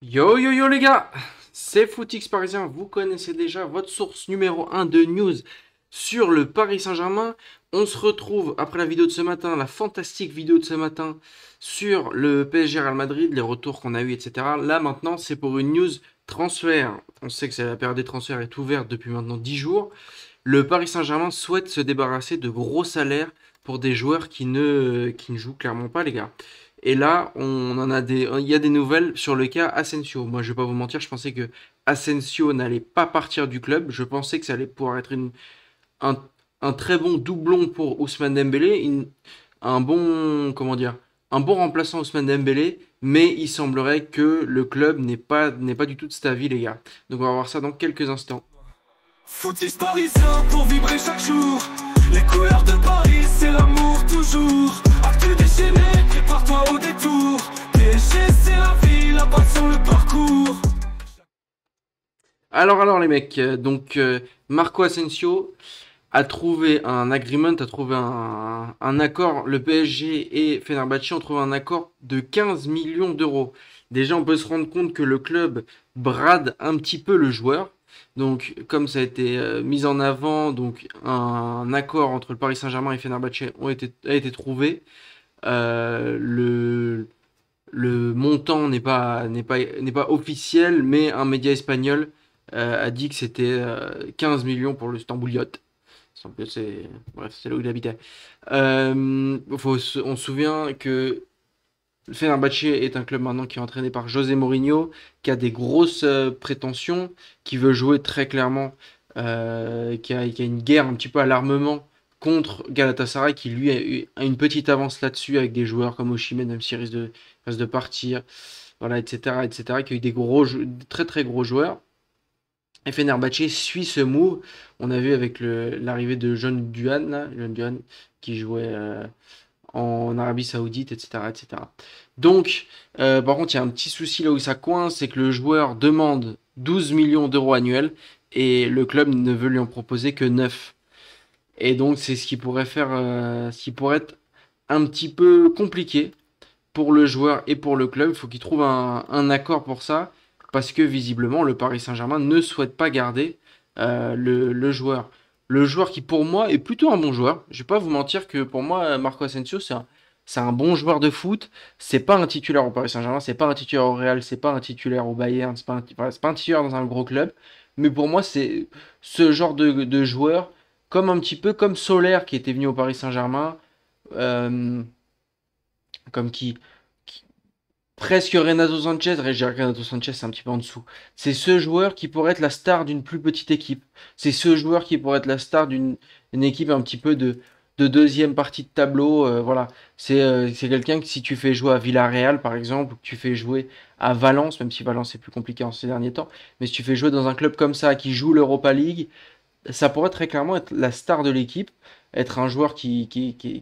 Yo yo yo les gars, c'est Footix Parisien, vous connaissez déjà votre source numéro un de news sur le Paris Saint-Germain. On se retrouve après la vidéo de ce matin, la fantastique vidéo de ce matin sur le PSG Real Madrid, les retours qu'on a eu, etc. Là maintenant c'est pour une news transfert. On sait que la période des transferts est ouverte depuis maintenant 10 jours. Le Paris Saint-Germain souhaite se débarrasser de gros salaires pour des joueurs qui ne jouent clairement pas les gars. Et là, il y a des nouvelles sur le cas Asensio. Moi, je vais pas vous mentir, je pensais que Asensio n'allait pas partir du club. Je pensais que ça allait pouvoir être un, un très bon doublon pour Ousmane Dembélé, un bon, comment dire, un bon remplaçant Ousmane Dembélé. Mais il semblerait que le club n'est pas du tout de cet avis, les gars. Donc, on va voir ça dans quelques instants. Footix parisien pour vibrer chaque jour. Les couleurs de Paris, c'est l'amour toujours. Actu déchaîné, prépare-toi au détour. PSG, c'est la vie, la passion, le parcours. Alors les mecs, Marco Asensio a trouvé un agreement, a trouvé un accord. Le PSG et Fenerbahçe ont trouvé un accord de 15 millions d'euros. Déjà, on peut se rendre compte que le club brade un petit peu le joueur. Donc, comme ça a été mis en avant, donc un accord entre le Paris Saint-Germain et Fenerbahçe a été trouvé. Euh, le, le montant n'est pas officiel, mais un média espagnol a dit que c'était 15 millions pour le Stamboul. C'est bref, c'est là où il habitait. On se souvient que le Fenerbahçe est un club maintenant qui est entraîné par José Mourinho, qui a des grosses prétentions, qui veut jouer très clairement, qui a une guerre un petit peu à l'armement contre Galatasaray, qui lui a une petite avance là-dessus avec des joueurs comme Osimhen, même s'il risque de partir, voilà, etc., etc., qui a eu très très gros joueurs. Et Fenerbahçe suit ce move. On a vu avec l'arrivée de John Duhan, là, John Duhan, qui jouait en Arabie Saoudite, etc., etc. Donc, par contre, il y a un petit souci là où ça coince, c'est que le joueur demande 12 millions d'euros annuels et le club ne veut lui en proposer que 9. Et donc, c'est ce qui pourrait être un petit peu compliqué pour le joueur et pour le club. Il faut qu'il trouve un accord pour ça, parce que visiblement, le Paris Saint-Germain ne souhaite pas garder le joueur. Le joueur qui, pour moi, est plutôt un bon joueur. Je vais pas vous mentir que pour moi, Marco Asensio, c'est un bon joueur de foot. C'est pas un titulaire au Paris Saint-Germain, c'est pas un titulaire au Real, c'est pas un titulaire au Bayern, c'est pas un titulaire dans un gros club. Mais pour moi, c'est ce genre de joueur, comme un petit peu comme Solaire qui était venu au Paris Saint-Germain, euh, comme qui- presque Renato Sanchez. Je dirais que Renato Sanchez, c'est un petit peu en dessous. C'est ce joueur qui pourrait être la star d'une plus petite équipe. C'est ce joueur qui pourrait être la star d'une équipe un petit peu de deuxième partie de tableau. Voilà. C'est quelqu'un que si tu fais jouer à Villarreal, par exemple, ou que tu fais jouer à Valence, même si Valence est plus compliqué en ces derniers temps, mais si tu fais jouer dans un club comme ça qui joue l'Europa League, ça pourrait très clairement être la star de l'équipe, être un joueur qui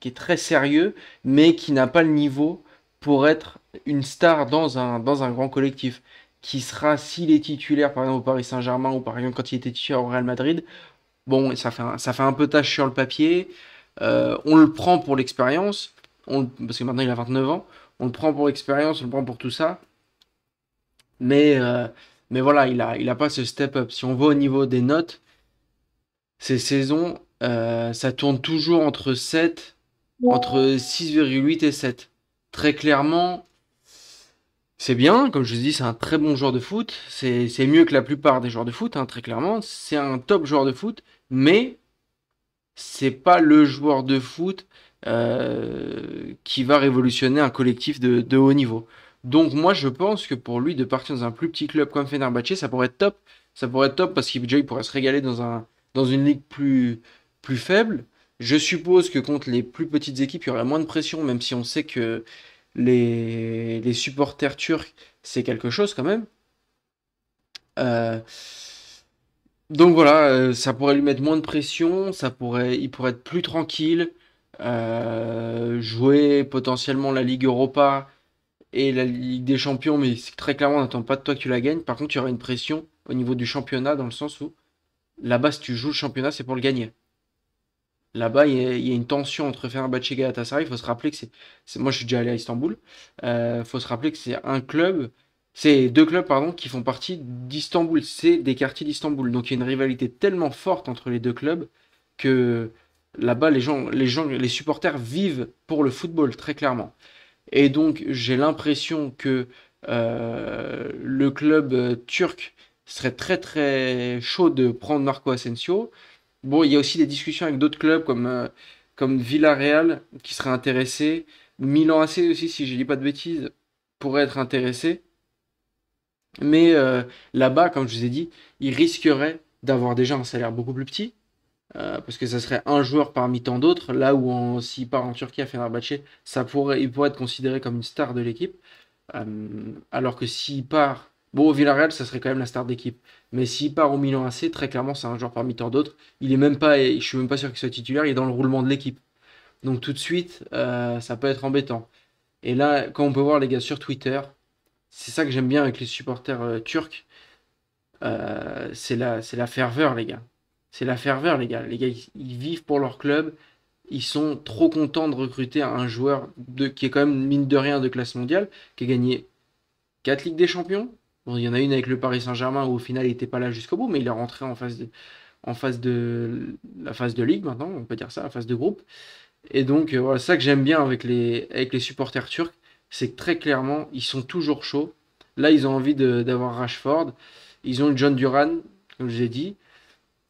est très sérieux, mais qui n'a pas le niveau pour être une star dans un grand collectif. Qui sera, s'il est titulaire, par exemple, au Paris Saint-Germain, ou par exemple quand il était titulaire au Real Madrid, bon, ça fait un peu tâche sur le papier. On le prend pour l'expérience, parce que maintenant il a 29 ans, on le prend pour l'expérience, on le prend pour tout ça, mais, euh, mais voilà, il a pas ce step-up. Si on voit au niveau des notes, ces saisons, ça tourne toujours entre 6,8 et 7. Très clairement, c'est bien, comme je vous dis, c'est un très bon joueur de foot. C'est mieux que la plupart des joueurs de foot, hein, très clairement. C'est un top joueur de foot, mais c'est pas le joueur de foot qui va révolutionner un collectif de haut niveau. Donc moi, je pense que pour lui, de partir dans un plus petit club comme Fenerbahçe, ça pourrait être top. Ça pourrait être top parce qu'il déjà, il pourrait se régaler dans une ligue plus faible. Je suppose que contre les plus petites équipes, il y aurait moins de pression, même si on sait que les supporters turcs, c'est quelque chose quand même. Euh, donc voilà, ça pourrait lui mettre moins de pression, il pourrait être plus tranquille, jouer potentiellement la Ligue Europa et la Ligue des Champions, mais très clairement, on n'attend pas de toi que tu la gagnes. Par contre, il y aura une pression au niveau du championnat, dans le sens où là-bas, si tu joues le championnat, c'est pour le gagner. Là-bas, il y a une tension entre Fenerbahçe et Galatasaray. Il faut se rappeler que moi, je suis déjà allé à Istanbul. Il faut se rappeler que c'est un club C'est deux clubs, pardon, qui font partie d'Istanbul. C'est des quartiers d'Istanbul. Donc il y a une rivalité tellement forte entre les deux clubs que là-bas, les supporters vivent pour le football, très clairement. Et donc j'ai l'impression que le club turc serait très très chaud de prendre Marco Asensio. Bon, il y a aussi des discussions avec d'autres clubs comme Villarreal qui serait intéressé. Milan AC aussi, si je dis pas de bêtises, pourrait être intéressé. Mais là-bas, comme je vous ai dit, il risquerait d'avoir déjà un salaire beaucoup plus petit, parce que ça serait un joueur parmi tant d'autres, là où s'il part en Turquie à Fenerbahçe, il pourrait être considéré comme une star de l'équipe. Alors que s'il part, bon, au Villarreal, ça serait quand même la star d'équipe. Mais s'il part au Milan AC, très clairement, c'est un joueur parmi tant d'autres. Il est même pas, je suis même pas sûr qu'il soit titulaire, il est dans le roulement de l'équipe. Donc tout de suite, ça peut être embêtant. Et là, quand on peut voir les gars sur Twitter, c'est ça que j'aime bien avec les supporters turcs, c'est la ferveur, les gars. C'est la ferveur, les gars. Les gars, ils vivent pour leur club. Ils sont trop contents de recruter un joueur qui est quand même, mine de rien, de classe mondiale, qui a gagné 4 Ligues des Champions. Bon, il y en a une avec le Paris Saint-Germain où au final il n'était pas là jusqu'au bout, mais il est rentré en phase de la phase de ligue maintenant, on peut dire ça, la phase de groupe. Et donc, voilà, ça que j'aime bien avec les supporters turcs, c'est que très clairement, ils sont toujours chauds. Là, ils ont envie d'avoir Rashford. Ils ont John Duran, comme je l'ai dit.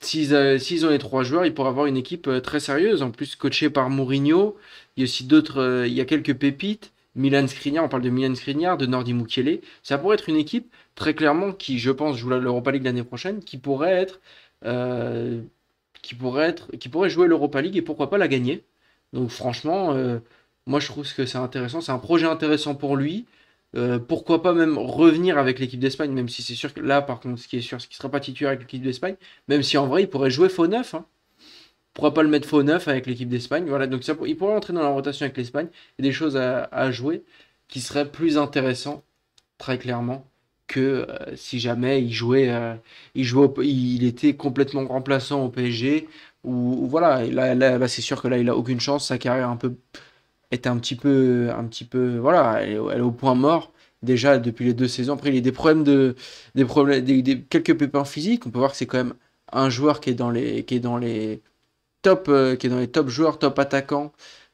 S'ils ont les trois joueurs, ils pourraient avoir une équipe très sérieuse. En plus, coachée par Mourinho. Il y a aussi d'autres. Il y a quelques pépites. Milan Skriniar, on parle de Milan Skriniar, de Nordi Mukiele. Ça pourrait être une équipe, très clairement, qui, je pense, joue l'Europa League l'année prochaine, euh, qui pourrait jouer l'Europa League et pourquoi pas la gagner. Donc franchement, moi je trouve que c'est intéressant, c'est un projet intéressant pour lui. Pourquoi pas même revenir avec l'équipe d'Espagne, même si c'est sûr que là par contre ce qui est sûr, c'est qu'il ne sera pas titulaire avec l'équipe d'Espagne, même si en vrai il pourrait jouer faux neuf, hein. Pourquoi pas le mettre faux neuf avec l'équipe d'Espagne. Voilà, donc il pourrait entrer dans la rotation avec l'Espagne. Il y a des choses à jouer qui seraient plus intéressants, très clairement, que si jamais il était complètement remplaçant au PSG. Ou voilà, et là, c'est sûr que là il a aucune chance. Sa carrière est un petit peu, voilà, elle est au point mort déjà depuis les 2 saisons. Après, il y a des problèmes, quelques pépins physiques. On peut voir que c'est quand même un joueur qui est dans les top joueurs, top attaquants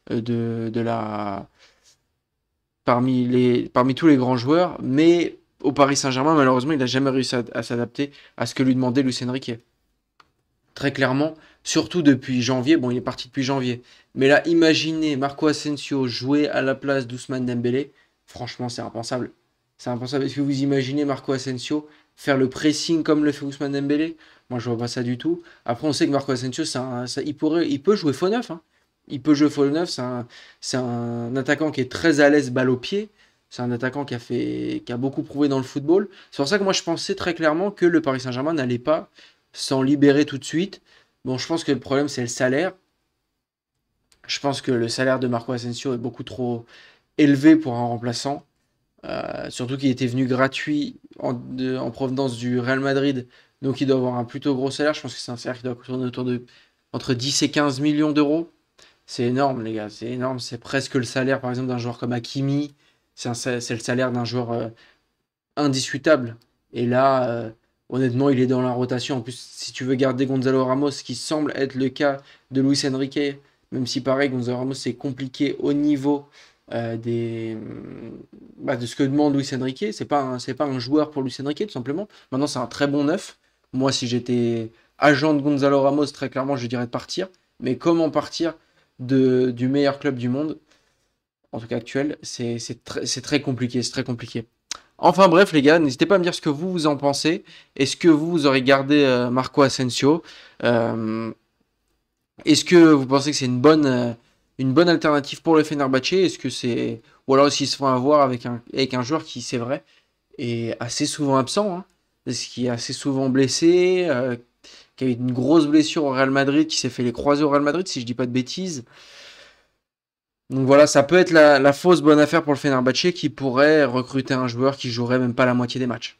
de la parmi tous les grands joueurs, mais au Paris Saint-Germain, malheureusement, il n'a jamais réussi à s'adapter à ce que lui demandait Luis Enrique. Très clairement, surtout depuis janvier. Bon, il est parti depuis janvier. Mais là, imaginez Marco Asensio jouer à la place d'Ousmane Dembélé. Franchement, c'est impensable. C'est impensable. Est-ce que vous imaginez Marco Asensio faire le pressing comme le fait Ousmane Dembélé? Moi, je vois pas ça du tout. Après, on sait que Marco Asensio, il peut jouer faux neuf, hein. Il peut jouer faux neuf. C'est un attaquant qui est très à l'aise balle au pied. C'est un attaquant qui a beaucoup prouvé dans le football. C'est pour ça que moi, je pensais très clairement que le Paris Saint-Germain n'allait pas s'en libérer tout de suite. Bon, je pense que le problème, c'est le salaire. Je pense que le salaire de Marco Asensio est beaucoup trop élevé pour un remplaçant. Surtout qu'il était venu gratuit en provenance du Real Madrid. Donc il doit avoir un plutôt gros salaire. Je pense que c'est un salaire qui doit tourner autour de entre 10 et 15 millions d'euros. C'est énorme, les gars. C'est énorme. C'est presque le salaire, par exemple, d'un joueur comme Hakimi. C'est le salaire d'un joueur indiscutable. Et là, honnêtement, il est dans la rotation. En plus, si tu veux garder Gonzalo Ramos, ce qui semble être le cas de Luis Enrique, même si pareil, Gonzalo Ramos, c'est compliqué au niveau de ce que demande Luis Enrique. C'est pas un joueur pour Luis Enrique, tout simplement. Maintenant, c'est un très bon neuf. Moi, si j'étais agent de Gonzalo Ramos, très clairement, je dirais de partir. Mais comment partir du meilleur club du monde, en tout cas actuel, c'est très compliqué. C'est très compliqué. Enfin bref, les gars, n'hésitez pas à me dire ce que vous en pensez. Est-ce que vous aurez gardé Marco Asensio? Euh, Est-ce que vous pensez que c'est une bonne alternative pour le Fenerbahçe? Est-ce que c'est ou alors s'ils se font avoir avec un joueur qui, c'est vrai, est assez souvent absent, hein, parce qu'il est assez souvent blessé, qui a eu une grosse blessure au Real Madrid, qui s'est fait les croisés au Real Madrid, si je dis pas de bêtises. Donc voilà, ça peut être la fausse bonne affaire pour le Fenerbahçe qui pourrait recruter un joueur qui jouerait même pas la moitié des matchs.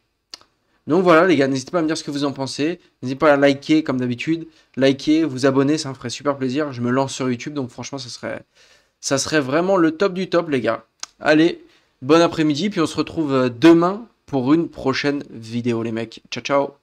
Donc voilà les gars, n'hésitez pas à me dire ce que vous en pensez. N'hésitez pas à liker comme d'habitude. Liker, vous abonner, ça me ferait super plaisir. Je me lance sur YouTube, donc franchement ça serait vraiment le top du top les gars. Allez, bon après-midi, puis on se retrouve demain pour une prochaine vidéo, les mecs. Ciao, ciao.